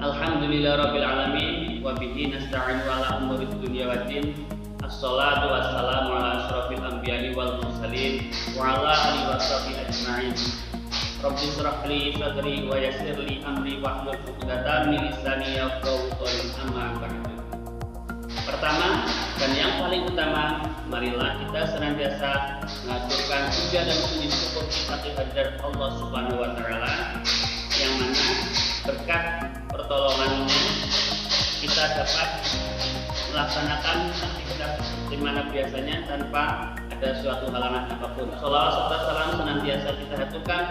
Alhamdulillahirabbil alamin wa bihi nasta'inu ala umuri dunya waddin. Assalatu wassalamu ala asyrofil anbiya'i wal mursalin wa ala alihi washabihi ajma'in. Rabbi shrah li sadri wa yassir li amri wahlul 'uqdatam min lisani yafqahu qawli. Amma ba'du. Pertama dan yang paling utama, marilah kita senantiasa mengaturkan puja dan puji syukur kita kehadirat Allah Subhanahu wa taala, yang mana berkat pertolongannya kita dapat melaksanakan aktivitas di mana biasanya tanpa ada suatu halangan apapun. Shalawat serta salam senantiasa kita haturkan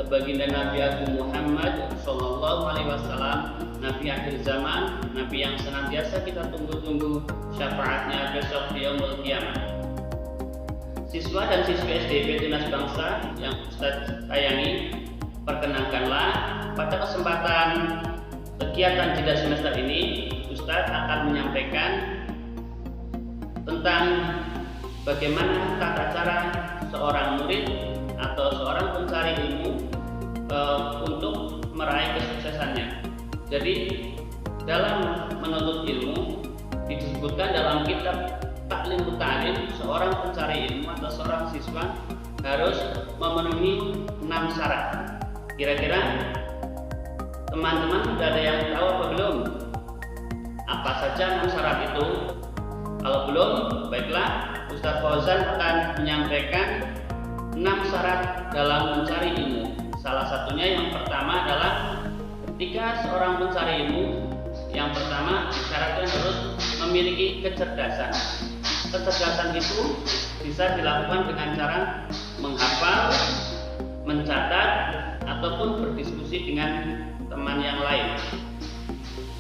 baginda Nabi Agung Muhammad Sallallahu Alaihi Wasallam, Nabi akhir zaman, Nabi yang senantiasa kita tunggu-tunggu syafaatnya besok di yaumul qiyamah. Siswa dan siswi SDP Tunas Bangsa yang Ustadz sayangi, perkenankanlah pada kesempatan kegiatan jeda semester ini Ustadz akan menyampaikan tentang bagaimana tata cara seorang murid atau seorang pencari ilmu untuk meraih kesuksesannya. Jadi dalam menuntut ilmu disebutkan dalam kitab Ta'lim Ta'lim, seorang pencari ilmu atau seorang siswa harus memenuhi 6 syarat. Kira-kira teman-teman sudah ada yang tahu apa belum? Apa saja 6 syarat itu? Kalau belum, baiklah, Ustadz Fauzan akan menyampaikan 6 syarat dalam mencari ilmu. Salah satunya yang pertama adalah ketika seorang pencari ilmu, yang pertama syaratnya harus memiliki kecerdasan. Kecerdasan itu bisa dilakukan dengan cara menghafal, mencatat, ataupun berdiskusi dengan teman yang lain.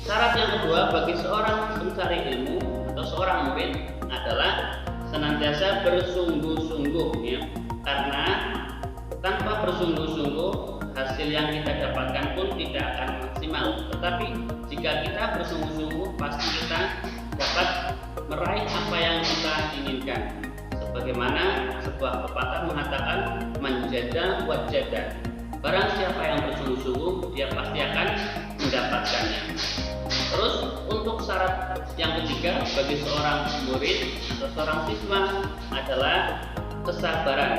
Syarat yang kedua bagi seorang pencari ilmu atau seorang murid adalah senantiasa bersungguh-sungguh, ya. Karena tanpa bersungguh-sungguh hasil yang kita dapatkan pun tidak akan maksimal. Tetapi jika kita bersungguh-sungguh, pasti kita dapat meraih apa yang kita inginkan. Sebagaimana sebuah pepatah mengatakan, manjada wajada. Barang siapa yang bersungguh-sungguh, dia pasti akan mendapatkannya. Terus untuk syarat yang ketiga bagi seorang murid atau seorang siswa adalah kesabaran.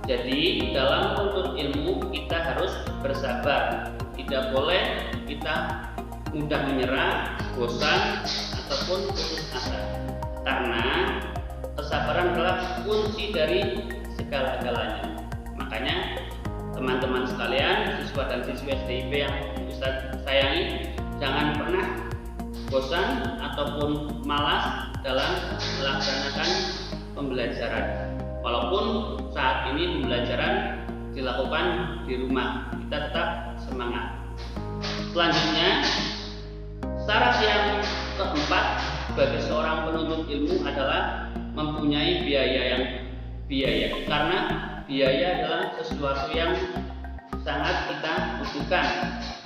Jadi dalam menuntut ilmu kita harus bersabar. Tidak boleh kita mudah menyerah, bosan, ataupun putus asa. Karena kesabaran adalah kunci dari segala-galanya. Makanya teman-teman sekalian, siswa dan siswi STIP yang Ustadz sayangi, jangan pernah bosan ataupun malas dalam melaksanakan pembelajaran. Walaupun saat ini pembelajaran dilakukan di rumah, kita tetap semangat. Selanjutnya, syarat yang keempat bagi seorang penuntut ilmu adalah mempunyai biaya. Karena biaya adalah sesuatu yang sangat kita butuhkan.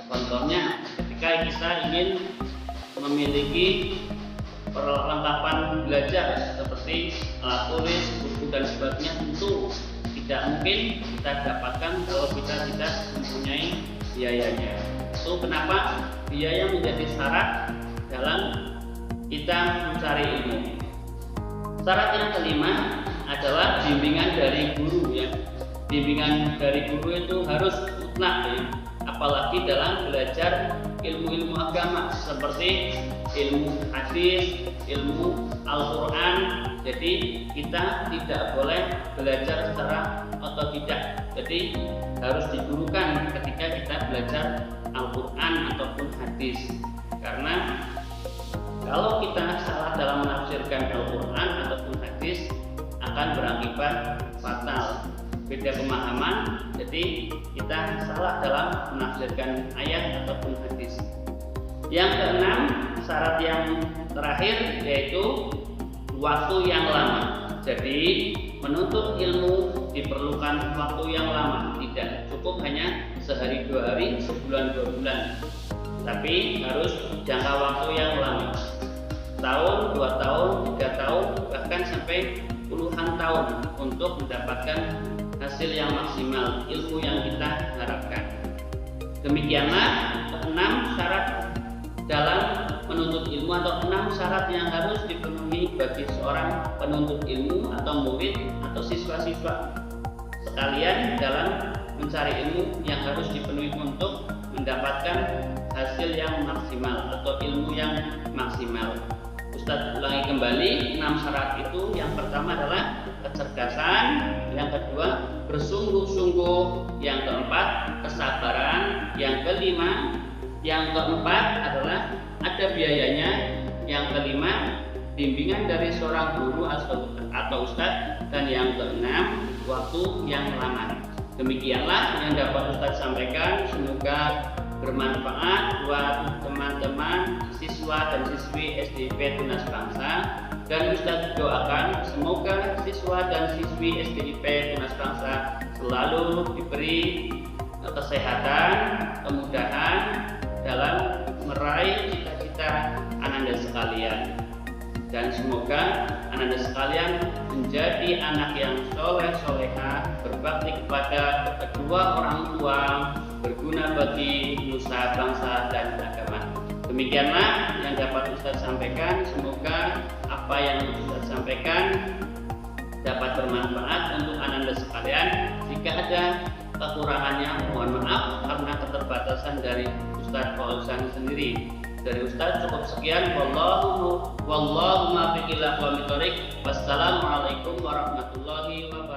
Contohnya, ketika kita ingin memiliki perlengkapan belajar seperti alat tulis, buku dan sebagainya, tentu tidak mungkin kita dapatkan kalau kita tidak mempunyai biayanya. Itu kenapa biaya menjadi syarat dalam kita mencari ilmu. Syarat yang kelima adalah bimbingan dari guru, ya. Bimbingan dari guru itu harus mutlak, ya. Apalagi dalam belajar ilmu-ilmu agama seperti ilmu hadis, ilmu Al-Quran. Jadi kita tidak boleh belajar secara otodidak. Jadi harus digurukan ketika kita belajar Al-Quran ataupun hadis. Karena kalau kita salah dalam menafsirkan Al-Quran ataupun hadis akan berakibat fatal. Beda pemahaman, jadi kita salah dalam menafsirkan ayat ataupun hadis. Yang keenam, syarat yang terakhir yaitu waktu yang lama. Jadi menuntut ilmu diperlukan waktu yang lama, tidak cukup hanya sehari 2 hari, sebulan 2 bulan, tapi harus jangka waktu yang lama. Tahun, 2 tahun, 3 tahun, bahkan sampai puluhan tahun untuk mendapatkan hasil yang maksimal, ilmu yang kita harapkan. Demikianlah 6 syarat ilmu atau 6 syarat yang harus dipenuhi bagi seorang penuntut ilmu atau murid atau siswa-siswa sekalian dalam mencari ilmu yang harus dipenuhi untuk mendapatkan hasil yang maksimal atau ilmu yang maksimal. Ustadz ulangi kembali 6 syarat itu. Yang pertama adalah kecerdasan, yang kedua bersungguh-sungguh, yang keempat kesabaran, yang kelima, yang keempat adalah ada biayanya, yang kelima bimbingan dari seorang guru atau ustadz, dan yang keenam waktu yang lama. Demikianlah yang dapat Ustadz sampaikan, semoga bermanfaat buat teman-teman siswa dan siswi SDIP Tunas Bangsa, dan Ustadz doakan semoga siswa dan siswi SDIP Tunas Bangsa selalu diberi kesehatan, kemudahan dalam meraih cita-cita ananda sekalian, dan semoga ananda sekalian menjadi anak yang soleh-soleha, berbakti kepada kedua orang tua, berguna bagi nusa bangsa dan agama. Demikianlah yang dapat Ustadz sampaikan. Semoga apa yang Ustadz sampaikan dapat bermanfaat untuk ananda sekalian. Jika ada kekurangannya mohon maaf karena keterbatasan dari Ustadz Fauzan sendiri. Dari Ustadz cukup sekian. Wallahu muwaffiq ila aqwamit thoriq. Wassalamualaikum warahmatullahi wabarakatuh.